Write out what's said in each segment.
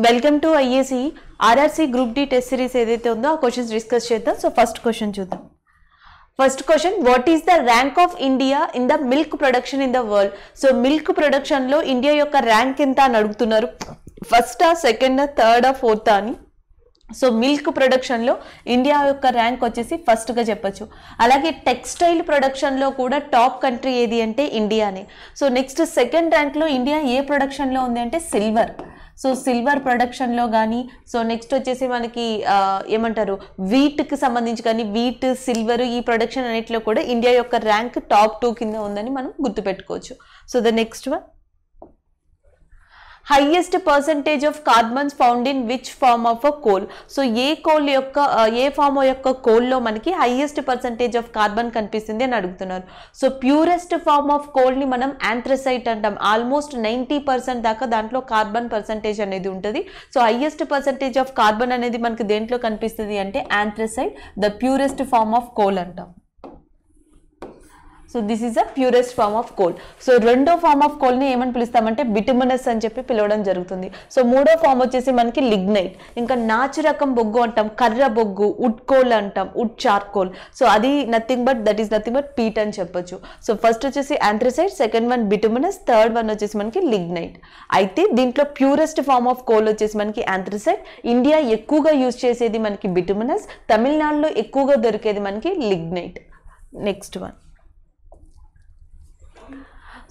Welcome to IAC RRC group D test series ఏదైతే ఉందో ఆ క్వశ్చన్స్ డిస్కస్ చేద్దాం. సో ఫస్ట్ క్వశ్చన్ చూద్దాం. First question, what is the rank of India in the milk production in the world? So milk production లో India యొక్క ర్యాంక్ ఎంత అని అడుగుతున్నారు. ఫస్టా, సెకండా, థర్డా, ఫోర్తా అని. సో మిల్క్ ప్రొడక్షన్లో ఇండియా యొక్క ర్యాంక్ వచ్చేసి ఫస్ట్గా చెప్పచ్చు. అలాగే టెక్స్టైల్ ప్రొడక్షన్లో కూడా టాప్ కంట్రీ ఏది అంటే ఇండియానే. సో నెక్స్ట్ సెకండ్ ర్యాంక్లో ఇండియా ఏ ప్రొడక్షన్లో ఉంది అంటే సిల్వర్. సో సిల్వర్ ప్రొడక్షన్లో కానీ, సో నెక్స్ట్ వచ్చేసి మనకి ఏమంటారు వీట్కి సంబంధించి కానీ, వీట్, సిల్వర్ ఈ ప్రొడక్షన్ అన్నిటిలో కూడా ఇండియా యొక్క ర్యాంక్ టాప్ 2 కింద ఉందని మనం గుర్తుపెట్టుకోవచ్చు. So the next one, highest percentage of carbons found in which form of a coal? So ఏ కోల్ యొక్క ఏ ఫార్మ్ యొక్క కోల్లో మనకి హైయెస్ట్ పర్సంటేజ్ ఆఫ్ కార్బన్ కనిపిస్తుంది అని అడుగుతున్నారు. సో ప్యూరెస్ట్ ఫార్మ్ ఆఫ్ కోల్ని మనం యాంథ్రసైట్ అంటాం. ఆల్మోస్ట్ 90% దాకా దాంట్లో కార్బన్ పర్సంటేజ్ అనేది ఉంటుంది. So highest percentage of carbon అనేది మనకి దేంట్లో కనిపిస్తుంది అంటే anthracite, the purest form of coal అంటాం. So this is a purest form of coal. So రెండో ఫార్మ్ ఆఫ్ కోల్ని ఏమని పిలుస్తామంటే బిటుమినస్ అని చెప్పి పిలవడం జరుగుతుంది. సో మూడో ఫార్మ్ వచ్చేసి మనకి లిగ్నైట్. ఇంకా నాచు రకం బొగ్గు అంటాం, కర్ర బొగ్గు, వుడ్ కోల్ అంటాం, వుడ్ చార్కోల్. సో అది నథింగ్ బట్ పీట్ అని చెప్పొచ్చు. సో ఫస్ట్ వచ్చేసి anthracite, second one bituminous, third one వచ్చేసి మనకి లిగ్నైట్. అయితే దీంట్లో ప్యూరెస్ట్ ఫార్మ్ ఆఫ్ కోల్ వచ్చేసి మనకి యాంథ్రసైట్. ఇండియా ఎక్కువగా యూజ్ చేసేది మనకి బిటుమినస్, తమిళనాడులో ఎక్కువగా దొరికేది మనకి lignite. Next one,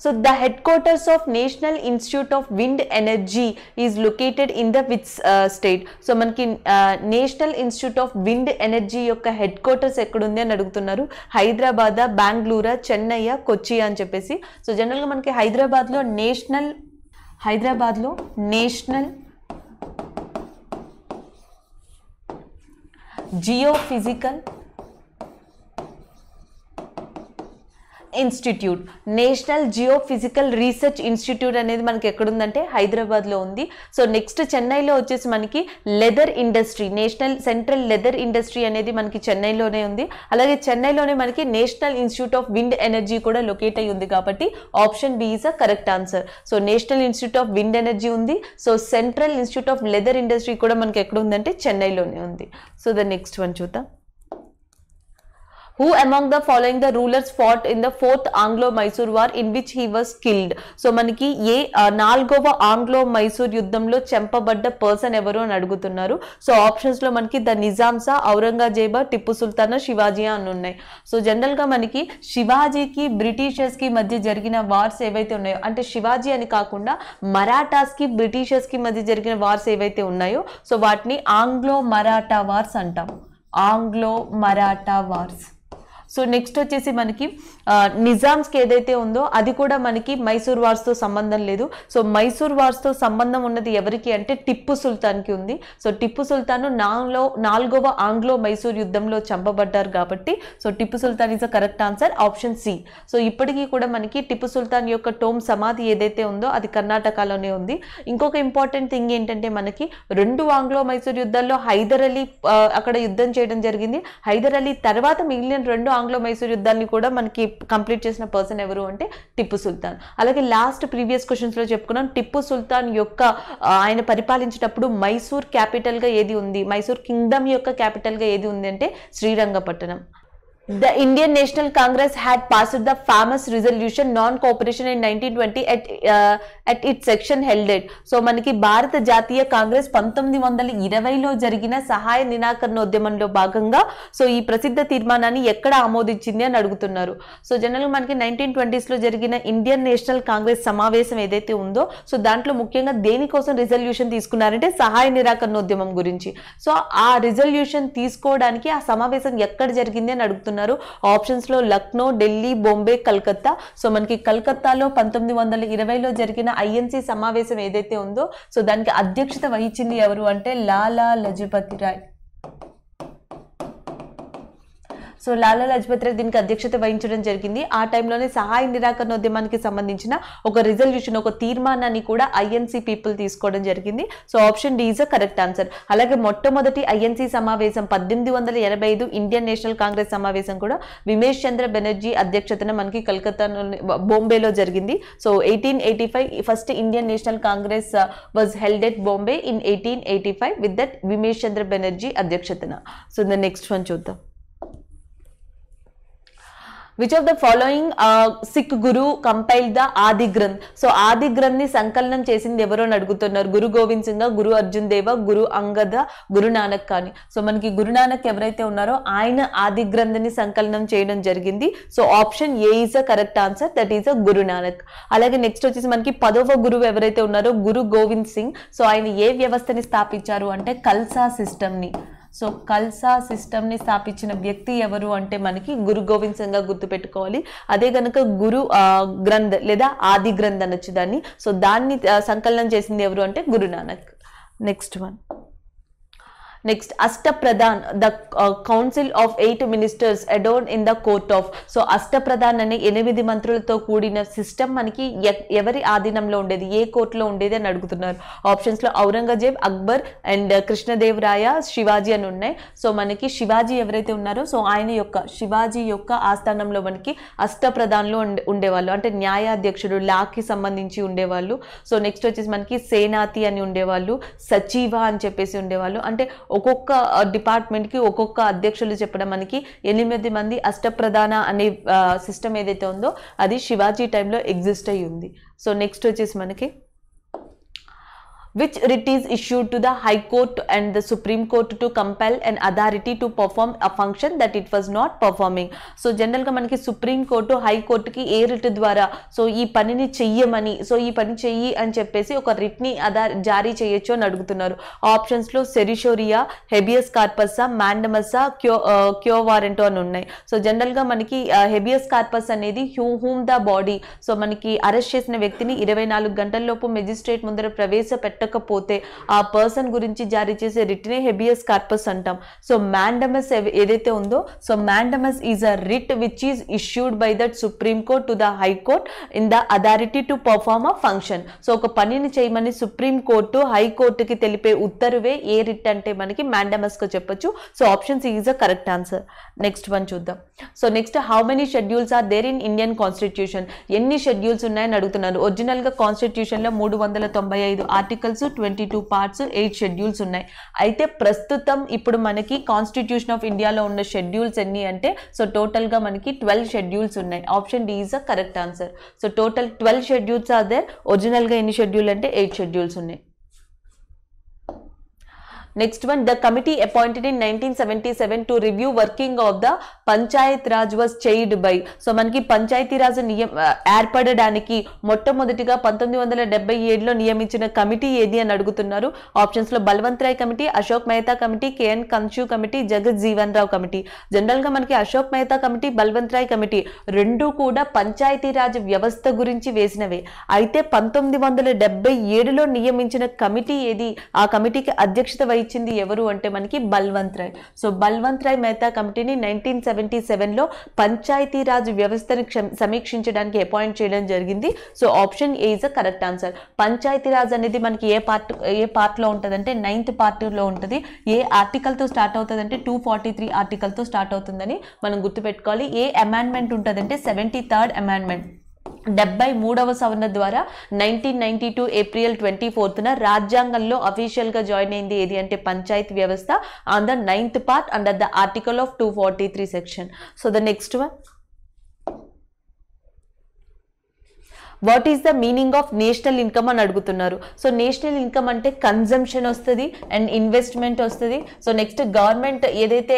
so the headquarters of National Institute of Wind Energy is located in the which state? So మనకి national institute of wind energy యొక్క హెడ్ క్వార్టర్స్ ఎక్కడుంది అని అడుగుతున్నారు. హైదరాబాద్, బెంగళూరు, చెన్నై, కొచ్చి అని చెప్పేసి. సో జనరల్గా మనకి హైదరాబాద్లో national geophysical institute, national geophysical research institute అనేది మనకి ఎక్కడుందంటే హైదరాబాద్లో ఉంది. సో నెక్స్ట్ చెన్నైలో వచ్చేసి మనకి leather industry, national central leather industry అనేది మనకి చెన్నైలోనే ఉంది. అలాగే చెన్నైలోనే మనకి national institute of wind energy కూడా లొకేట్ అయి ఉంది. కాబట్టి option B is a correct answer. So national institute of wind energy ఉంది. So central institute of leather industry కూడా మనకి ఎక్కడ ఉందంటే చెన్నైలోనే ఉంది. సో ద నెక్స్ట్ వన్ చూద్దాం. Who among the following the rulers fought in the 4th Anglo-Mysore War in which he was killed? So మనకి ఏ 4వ ఆంగ్లో-మైసూర్ యుద్ధంలో చంపబడ్డ పర్సన్ ఎవరు అని అడుగుతున్నారు. సో ఆప్షన్స్లో మనకి ద నిజాంసా, ఔరంగజేబా, టిప్పు సుల్తానా, శివాజీ అని ఉన్నాయి. సో జనరల్గా మనకి శివాజీకి బ్రిటిషర్స్కి మధ్య జరిగిన వార్స్ ఏవైతే ఉన్నాయో, అంటే శివాజీ అని కాకుండా మరాఠాస్కి బ్రిటిషర్స్కి మధ్య జరిగిన వార్స్ ఏవైతే ఉన్నాయో సో వాటిని ఆంగ్లో మరాఠా వార్స్ అంటాం. Anglo Maratha wars. So next వచ్చేసి మనకి నిజామ్స్కి ఏదైతే ఉందో అది కూడా మనకి మైసూర్ వార్స్తో సంబంధం లేదు. సో మైసూర్ వార్స్తో సంబంధం ఉన్నది ఎవరికి అంటే టిప్పు సుల్తాన్కి ఉంది. సో టిప్పు సుల్తాన్ 4వ ఆంగ్లో మైసూర్ యుద్ధంలో చంపబడ్డారు కాబట్టి so Tipu Sultan is a correct answer, option C. So ఇప్పటికీ కూడా మనకి టిప్పు సుల్తాన్ యొక్క టోమ్ సమాధి ఏదైతే ఉందో అది కర్ణాటకలోనే ఉంది. ఇంకొక ఇంపార్టెంట్ థింగ్ ఏంటంటే మనకి 2 ఆంగ్లో మైసూర్ యుద్ధాల్లో హైదర్ అలీ అక్కడ యుద్ధం చేయడం జరిగింది. హైదర్ అలీ తర్వాత మిగిలిన 2 ఆంగ్లో మైసూర్ యుద్ధాన్ని కూడా మనకి కంప్లీట్ చేసిన పర్సన్ ఎవరు అంటే టిప్పు సుల్తాన్. అలాగే లాస్ట్ ప్రీవియస్ క్వశ్చన్స్ లో చెప్పుకున్నాం టిప్పు సుల్తాన్ యొక్క ఆయన పరిపాలించేటప్పుడు మైసూర్ క్యాపిటల్ గా ఏది ఉంది, మైసూర్ కింగ్డమ్ యొక్క క్యాపిటల్ గా ఏది ఉంది అంటే Srirangapatna. The Indian National Congress had passed the famous resolution non-cooperation in 1920 at its section held it. So మనకి భారత జాతీయ కాంగ్రెస్ 1920లో జరిగిన సహాయ నిరాకరణోద్యమంలో భాగంగా సో ఈ ప్రసిద్ధ తీర్మానాన్ని ఎక్కడ ఆమోదించింది అని అడుగుతున్నారు. సో జనరల్గా మనకి 1920sలో జరిగిన ఇండియన్ నేషనల్ కాంగ్రెస్ సమావేశం ఏదైతే ఉందో సో దాంట్లో ముఖ్యంగా దేనికోసం రిజల్యూషన్ తీసుకున్నారంటే సహాయ నిరాకరణోద్యమం గురించి. సో ఆ రిజల్యూషన్ తీసుకోవడానికి ఆ సమావేశం ఎక్కడ జరిగింది అని అడుగుతున్నారు. ఆప్షన్స్ లో లక్నో, ఢిల్లీ, బాంబే, కలకత్తా. సో మనకి కలకత్తాలో 1920లో జరిగిన ఐఎన్సి సమావేశం ఏదైతే ఉందో సో దానికి అధ్యక్షత వహించింది ఎవరు అంటే లాలా లజపతి రాయ్. సో లాలా లజపత్ రాయ్ దీనికి అధ్యక్షత వహించడం జరిగింది. ఆ టైంలోనే సహాయ నిరాకరణోద్యమానికి సంబంధించిన ఒక రిజల్యూషన్, ఒక తీర్మానాన్ని కూడా ఐఎన్సీ పీపుల్ తీసుకోవడం జరిగింది. So option D is a correct answer. అలాగే మొట్టమొదటి ఐఎన్సీ సమావేశం 1885 ఇండియన్ నేషనల్ కాంగ్రెస్ సమావేశం కూడా విమేష్ చంద్ర బెనర్జీ అధ్యక్షతన మనకి కలకత్తాలోని బొంబేలో జరిగింది. So 1885 first Indian National Congress was held at Bombay in 1885 with that Womesh Chandra Banerjee అధ్యక్షతన. సో ద నెక్స్ట్ వన్ చూద్దాం. Which of the following Sikh guru compiled the Adi Granth. So ఆది గ్రంథ్ ని సంకలనం చేసింది ఎవరో అని అడుగుతున్నారు. గురు గోవింద్ సింగ్, గురు అర్జున్ దేవ, గురు అంగద, గురు నానక్ అని. సో మనకి గురు నానక్ ఎవరైతే ఉన్నారో ఆయన ఆది గ్రంథ్ ని సంకలనం చేయడం జరిగింది. So option A is a correct answer, that is a Guru Nanak. అలాగే నెక్స్ట్ వచ్చేసి మనకి 10వ గురువు ఎవరైతే ఉన్నారో గురు గోవింద్ సింగ్. సో ఆయన ఏ వ్యవస్థని స్థాపించారు అంటే కల్సా సిస్టమ్ ని. సో కల్సా సిస్టమ్ ని స్థాపించిన వ్యక్తి ఎవరు అంటే మనకి గురు గోవింద్ సింగ్ గా గుర్తుపెట్టుకోవాలి. అదే కనుక గురు గ్రంథ్ లేదా ఆది గ్రంథ్ అనొచ్చు దాన్ని. సో దాన్ని సంకలనం చేసింది ఎవరు అంటే Guru Nanak. Next one. Next Ashtapradhan, the council of 8 ministers adorned in the court of. So Ashtapradhan అనే 8 మంత్రులతో కూడిన సిస్టమ్ మనకి ఎవరి ఆధీనంలో ఉండేది, ఏ కోర్టులో ఉండేది అని అడుగుతున్నారు. ఆప్షన్స్ లో ఔరంగజేబ్, అక్బర్ అండ్ కృష్ణదేవరాయ, శివాజీ అని ఉన్నాయి. సో మనకి శివాజీ ఎవరైతే ఉన్నారో సో శివాజీ యొక్క ఆస్థానంలో మనకి అష్టప్రధాన్లు ఉండేవాళ్ళు, అంటే న్యాయాధ్యక్షుడు, లాకి సంబంధించి ఉండేవాళ్ళు. సో నెక్స్ట్ వచ్చేసి మనకి సేనాతి అని ఉండేవాళ్ళు, సచివ అని చెప్పేసి ఉండేవాళ్ళు. అంటే ఒక్కొక్క డిపార్ట్మెంట్ కి ఒక్కొక్క అధ్యక్షులు చెప్పడం మనకి 8 మంది అష్టప్రధాన అనే సిస్టమ్ ఏదైతే ఉందో అది శివాజీ టైంలో ఎగ్జిస్ట్ అయ్యి ఉంది. సో నెక్స్ట్ వచ్చేసి మనకి which writ is issued to the High Court and the Supreme Court to compel an authority to perform a function that it was not performing. So general గా మనకి సుప్రీం కోర్టు, హై కోర్టుకి ఏ writ ద్వారా so ఈ పనిని చెయ్యమని, so ఈ పని చెయ్యి అని చెప్పేసి ఒక రిట్ ని జారీ చేయొచ్చు అని అడుగుతున్నారు. ఆప్షన్స్ లో సెరిషోరియా, హెబియస్ కార్పసా, మాండమసా, క్యో వారెంటో అని ఉన్నాయి. సో జనరల్ గా మనకి హెబియస్ కార్పస్ అనేది హూమ్ ద బాడీ. సో మనకి అరెస్ట్ చేసిన వ్యక్తిని 24 గంటల్లోపు మెజిస్ట్రేట్ ముందర ప్రవేశపెట్టకపోతే ఆ పర్సన్ గురించి జారీ చేసే రిట్ నే హెబియస్ కార్పస్ అంటాం. సో మాండమస్ ఏదైతే ఉందో so mandamus is a writ which is issued by that supreme court to the high court in the authority to perform a function. So ఒక పనిని చేయమని సుప్రీం కోర్టు, హై కోర్టుకి తెలిపే ఉత్తర్వే ఏ writ అంటే మనకి మాండమస్ గా చెప్పొచ్చు. So option C is a correct answer. Next one చూద్దాం. So next, how many schedules are there in Indian constitution. ఎన్ని షెడ్యూల్స్ ఉన్నాయని అడుగుతున్నారు. ఒరిజినల్ గా కాన్స్టిట్యూషన్ లో 395 ఆర్టికల్స్, 22 పార్ట్స్, 8 షెడ్యూల్స్ ఉన్నాయి. అయితే ప్రస్తుతం ఇప్పుడు మనకి కాన్స్టిట్యూషన్ ఆఫ్ ఇండియాలో ఉన్న షెడ్యూల్స్ ఎన్ని అంటే సో టోటల్ గా మనకి 12 షెడ్యూల్స్ ఉన్నాయి. Option D is a correct answer. So total 12 schedules are there. Original గా ఎన్ని షెడ్యూల్ అంటే 8 షెడ్యూల్స్ ఉన్నాయి. Next one, the committee appointed in 1977 to review working of the Panchayat Raj was chaired by. So మనకి పంచాయతీరాజ్ ఏర్పడడానికి మొట్టమొదటిగా 1977లో నియమించిన కమిటీ ఏది అని అడుగుతున్నారు. ఆప్షన్స్ లో Balwant Roy committee, Ashok Mehta committee, KN కన్షు committee, జగత్ జీవన్ రావు కమిటీ. జనరల్ గా మనకి అశోక్ మెహతా కమిటీ, బల్వంత్ రాయ్ కమిటీ రెండు కూడా పంచాయతీరాజ్ వ్యవస్థ గురించి వేసినవే. అయితే 1977లో నియమించిన కమిటీ ఏది, ఆ కమిటీకి అధ్యక్షత వహించింది ఎవరు అంటే మనకి బల్వంత్ రాయ్. సో బల్వంత్ రాయ్ మెహతా కమిటీని 1977లో పంచాయతీరాజ్ వ్యవస్థను సమీక్షించడానికి అపాయింట్ చేయడం జరిగింది. So option A is the correct answer. Panchayati Raj అనేది మనకి ఏ పార్ట్ లో ఉంటుంది అంటే 9th పార్ట్ లో ఉంటుంది. ఏ ఆర్టికల్ తో స్టార్ట్ అవుతుంది అంటే 243 ఆర్టికల్ తో స్టార్ట్ అవుతుందని మనం గుర్తుపెట్టుకోవాలి. ఏ అమెండ్మెంట్ ఉంటుంది అంటే 73rd అమెండ్మెంట్. 73వ సవరణ ద్వారా 1992 ఏప్రిల్ 24న రాజ్యాంగంలో అఫీషియల్ గా జాయిన్ అయింది ఏది అంటే పంచాయతీ వ్యవస్థ on the 9th part under the article of 243 section. So the next one, what is the meaning of national income అని అడుగుతున్నారు. సో నేషనల్ ఇన్కమ్ అంటే కన్జంప్షన్ వస్తుంది అండ్ ఇన్వెస్ట్మెంట్ వస్తుంది. సో నెక్స్ట్ గవర్నమెంట్ ఏదైతే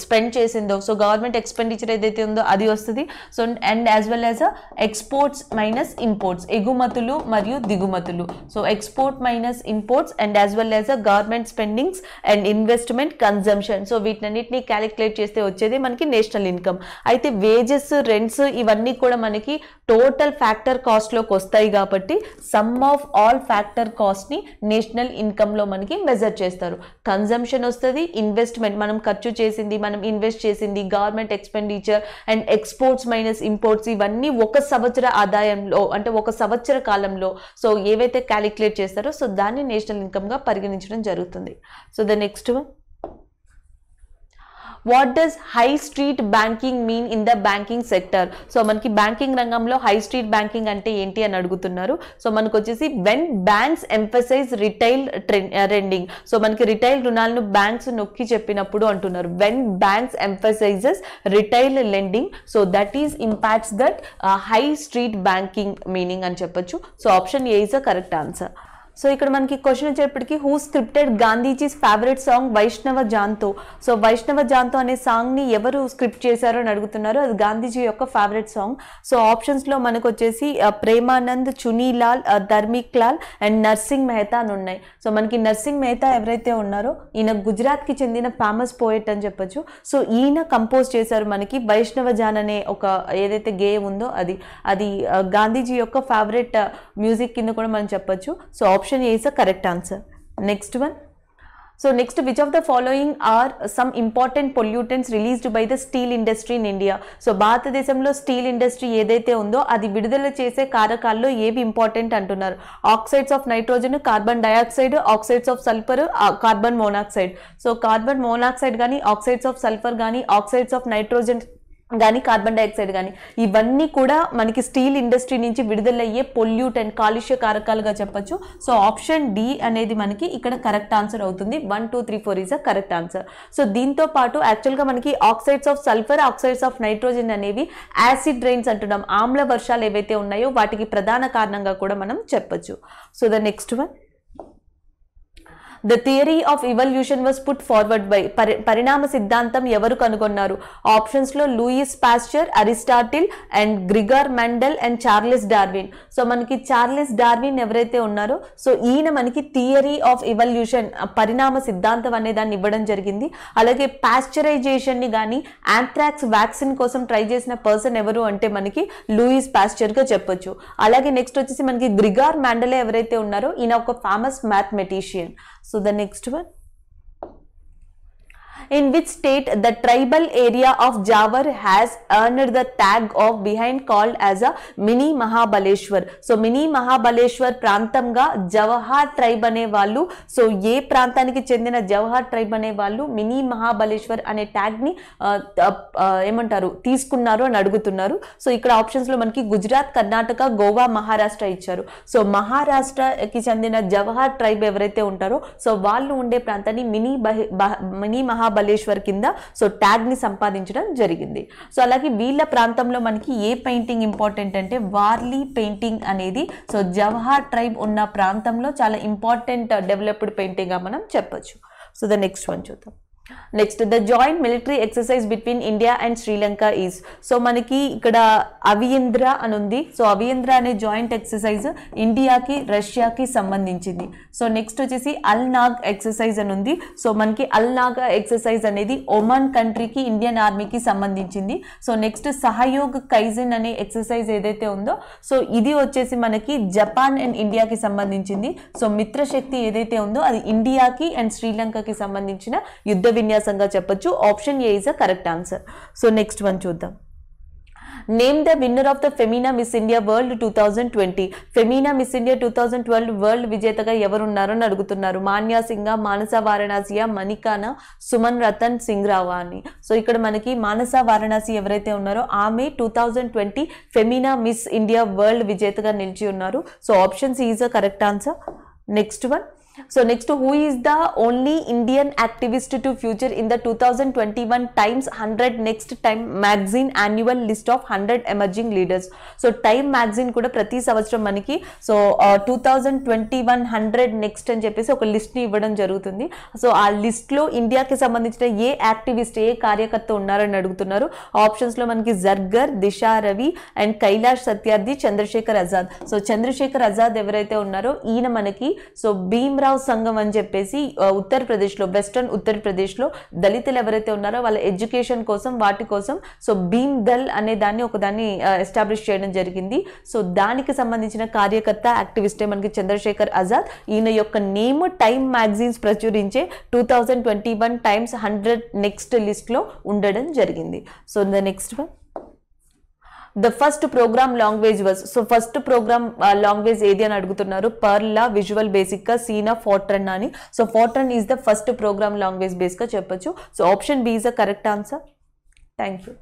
స్పెండ్ చేసిందో సో గవర్నమెంట్ ఎక్స్పెండిచర్ ఏదైతే ఉందో అది వస్తుంది. So and as well as exports minus imports, ఎగుమతులు మరియు దిగుమతులు. So export minus imports and as well as government spendings and investment, consumption. So వీటన్నిటిని క్యాలిక్యులేట్ చేస్తే వచ్చేది మనకి నేషనల్ ఇన్కమ్. అయితే వేజెస్, రెంట్స్ ఇవన్నీ కూడా మనకి టోటల్ ఫ్యాక్టర్ కాస్ట్లోకి వస్తాయి కాబట్టి సమ్ ఆఫ్ ఆల్ ఫ్యాక్టర్ కాస్ట్ని నేషనల్ ఇన్కమ్లో మనకి మెజర్ చేస్తారు. కన్జంప్షన్ వస్తుంది, ఇన్వెస్ట్మెంట్ మనం ఖర్చు చేసింది, మనం ఇన్వెస్ట్ చేసింది, government expenditure and exports minus imports, ఇవన్నీ ఒక సంవత్సర ఆదాయంలో అంటే ఒక సంవత్సర కాలంలో సో ఏవైతే క్యాలిక్యులేట్ చేస్తారో సో దాన్ని నేషనల్ ఇన్కమ్గా పరిగణించడం జరుగుతుంది. So the next one, what does high street banking mean in the banking sector? So మనకి బ్యాంకింగ్ రంగంలో హై స్ట్రీట్ బ్యాంకింగ్ అంటే ఏంటి అని అడుగుతున్నారు. సో మనకు వచ్చేసి when banks emphasise retail lending, so మనకి రిటైల్ రుణాలను బ్యాంక్స్ నొక్కి చెప్పినప్పుడు అంటున్నారు. When banks emphasises retail lending, so that is impacts that high street banking meaning అని చెప్పొచ్చు. So option A is the correct answer. So ఇక్కడ మనకి క్వశ్చన్ వచ్చేటప్పటికి who scripted Gandhiji's favourite song వైష్ణవ జాన్తో? సో వైష్ణవ జాన్తో అనే సాంగ్ని ఎవరు స్క్రిప్ట్ చేశారో అని అడుగుతున్నారు. అది గాంధీజీ యొక్క ఫేవరెట్ సాంగ్. సో ఆప్షన్స్లో మనకు వచ్చేసి ప్రేమానంద్, చునీలాల్, ధర్మిక్ లాల్ అండ్ నర్సింగ్ మెహతా అని ఉన్నాయి. సో మనకి నర్సింగ్ మెహతా ఎవరైతే ఉన్నారో ఈయన గుజరాత్కి చెందిన ఫేమస్ పోయెట్ అని చెప్పొచ్చు. సో ఈయన కంపోజ్ చేశారు మనకి వైష్ణవ జాన్ అనే ఒక ఏదైతే గేయం ఉందో అది గాంధీజీ యొక్క ఫేవరెట్ మ్యూజిక్ కింద కూడా మనం చెప్పొచ్చు. So option A is the correct answer. Next one, so next which of the following are some important pollutants released by the steel industry in India? So భారతదేశంలో స్టీల్ ఇండస్ట్రీ ఏదైతే ఉందో అది విడుదల చేసే కారకాల్లో ఏవి ఇంపార్టెంట్ అంటున్నారు. Oxides of nitrogen, carbon dioxide, oxides of sulphur, carbon monoxide. So carbon monoxide కానీ, ఆక్సైడ్స్ ఆఫ్ సల్ఫర్ కానీ, ఆక్సైడ్స్ ఆఫ్ నైట్రోజన్ కానీ, కార్బన్ డైఆక్సైడ్ కానీ, ఇవన్నీ కూడా మనకి స్టీల్ ఇండస్ట్రీ నుంచి విడుదలయ్యే పొల్యూటెంట్ కాలుష్య కారకాలుగా చెప్పొచ్చు. సో ఆప్షన్ డి అనేది మనకి ఇక్కడ కరెక్ట్ ఆన్సర్ అవుతుంది. 1, 2, 3, 4 is a correct answer. So దీంతో పాటు యాక్చువల్గా మనకి oxides of sulphur, oxides of nitrogen అనేవి యాసిడ్ రైన్స్ అంటున్నాం. ఆమ్ల వర్షాలు ఏవైతే ఉన్నాయో వాటికి ప్రధాన కారణంగా కూడా మనం చెప్పొచ్చు. So the next one, the theory of evolution was put forward by, పరిణామ సిద్ధాంతం ఎవరు కనుగొన్నారు? ఆప్షన్స్లో Louis Pasteur, Aristotle and Gregor Mendel and Charles Darwin. So మనకి చార్లెస్ డార్విన్ ఎవరైతే ఉన్నారో సో ఈయన మనకి థియరీ ఆఫ్ ఇవల్యూషన్ పరిణామ సిద్ధాంతం అనే దాన్ని ఇవ్వడం జరిగింది. అలాగే పాస్చరైజేషన్ని కానీ యాంథ్రాక్స్ వ్యాక్సిన్ కోసం ట్రై చేసిన పర్సన్ ఎవరు అంటే మనకి లూయిస్ పాస్చర్గా చెప్పొచ్చు. అలాగే నెక్స్ట్ వచ్చేసి మనకి గ్రిగర్ మెండల్ ఎవరైతే ఉన్నారో ఈయన ఒక famous mathematician. So the next one, in which state the tribal area of Jawar has earned the tag of behind called as a mini Mahabaleshwar? So mini Mahabaleshwar ప్రాంతంగా Jawahar tribe అనే వాళ్ళు, so ఏ ప్రాంతానికి చెందిన Jawahar tribe అనే వాళ్ళు mini Mahabaleshwar అనే ట్యాగ్ని ఏమంటారు తీసుకున్నారు అని అడుగుతున్నారు. సో ఇక్కడ ఆప్షన్స్లో మనకి గుజరాత్, కర్ణాటక, గోవా, మహారాష్ట్ర ఇచ్చారు. సో మహారాష్ట్రకి చెందిన జవహర్ ట్రైబ్ ఎవరైతే ఉంటారో సో వాళ్ళు ఉండే ప్రాంతాన్ని మినీ మహాబలేశ్వర్ కింద సో ట్యాగ్ ని సంపాదించడం జరిగింది. సో అలాగే వీళ్ళ ప్రాంతంలో మనకి ఏ పెయింటింగ్ ఇంపార్టెంట్ అంటే వార్లీ పెయింటింగ్ అనేది సో జవహర్ ట్రైబ్ ఉన్న ప్రాంతంలో చాలా ఇంపార్టెంట్ డెవలప్డ్ పెయింటింగ్ గా మనం చెప్పొచ్చు. సో ద నెక్స్ట్ వన్ చూద్దాం. Next the joint military exercise between India and Sri Lanka is. So మనకి ఇక్కడ అవియంద్ర అని ఉంది. సో అవియంద్ర అనే జాయింట్ ఎక్సర్సైజ్ ఇండియాకి రష్యాకి సంబంధించింది. సో నెక్స్ట్ వచ్చేసి అల్ నాగ్ ఎక్సర్సైజ్ అని ఉంది. సో మనకి అల్ నాగ్ ఎక్సర్సైజ్ అనేది ఒమన్ కంట్రీకి ఇండియన్ ఆర్మీకి సంబంధించింది. సో నెక్స్ట్ సహయోగ్ కైజన్ అనే ఎక్సర్సైజ్ ఏదైతే ఉందో సో ఇది వచ్చేసి మనకి జపాన్ అండ్ ఇండియాకి సంబంధించింది. సో మిత్రశక్తి ఏదైతే ఉందో అది ఇండియాకి అండ్ శ్రీలంకకి సంబంధించిన యుద్ధ విన్యాసంగా చెప్పొచ్చు. Option A is a correct answer. So next one చూద్దాం. Name the winner of the Femina Miss India World 2020. Femina Miss India 2012 World విజేతగా ఎవరున్నారో అని అడుగుతున్నారు. మాన్యా సింగా, మానస వారణాసియా, మణికానా, సుమన్ రతన్ సింగ్ రావా అని. సో ఇక్కడ మనకి మానస వారణాసి ఎవరైతే ఉన్నారో ఆమె 2020 ఫెమినా మిస్ ఇండియా వరల్డ్ విజేతగా నిలిచి ఉన్నారు. So option C is a correct answer. Next one, So next, who is the only Indian activist to feature in the 2021 Times 100 Next Time magazine annual list of 100 emerging leaders? So Time magazine kuda prati savacharam maniki so 2021 100 next అని చెప్పేసి ఒక list ని ఇవ్వడం జరుగుతుంది. So ఆ list లో India కి సంబంధించిన ఏ యాక్టివిస్ట్ ఏ కార్యకర్త ఉన్నారని అడుగుతున్నారు. ఆప్షన్స్ లో మనకి జర్గర్, దిశా రవి అండ్ కైలాష్ సత్యార్థి, చంద్రశేఖర్ ఆజాద్. సో చంద్రశేఖర్ ఆజాద్ ఎవరైతే ఉన్నారో ఈయన మనకి సో భీమ్రావ్ భీమ్రావ్ సంఘం అని చెప్పేసి ఉత్తరప్రదేశ్లో, వెస్టర్న్ ఉత్తరప్రదేశ్లో దళితులు ఎవరైతే ఉన్నారో వాళ్ళ ఎడ్యుకేషన్ కోసం వాటి కోసం సో భీమ్ దల్ అనే దాన్ని ఒకదాన్ని ఎస్టాబ్లిష్ చేయడం జరిగింది. సో దానికి సంబంధించిన కార్యకర్త యాక్టివిస్టే మనకి చంద్రశేఖర్ ఆజాద్. ఈయన యొక్క నేమ్ టైమ్ మ్యాగజైన్స్ ప్రచురించే 2021 టైమ్స్ 100 నెక్స్ట్ లిస్ట్లో ఉండడం జరిగింది. So the next one, the first program language was, so first program language ఏది అని అడుగుతున్నారు. పర్లా, విజువల్ బేసిక్ గా, సీనా, ఫార్ట్రన్ అని. So Fortran is the first program language base గా చెప్పొచ్చు. So option B is the correct answer. Thank you.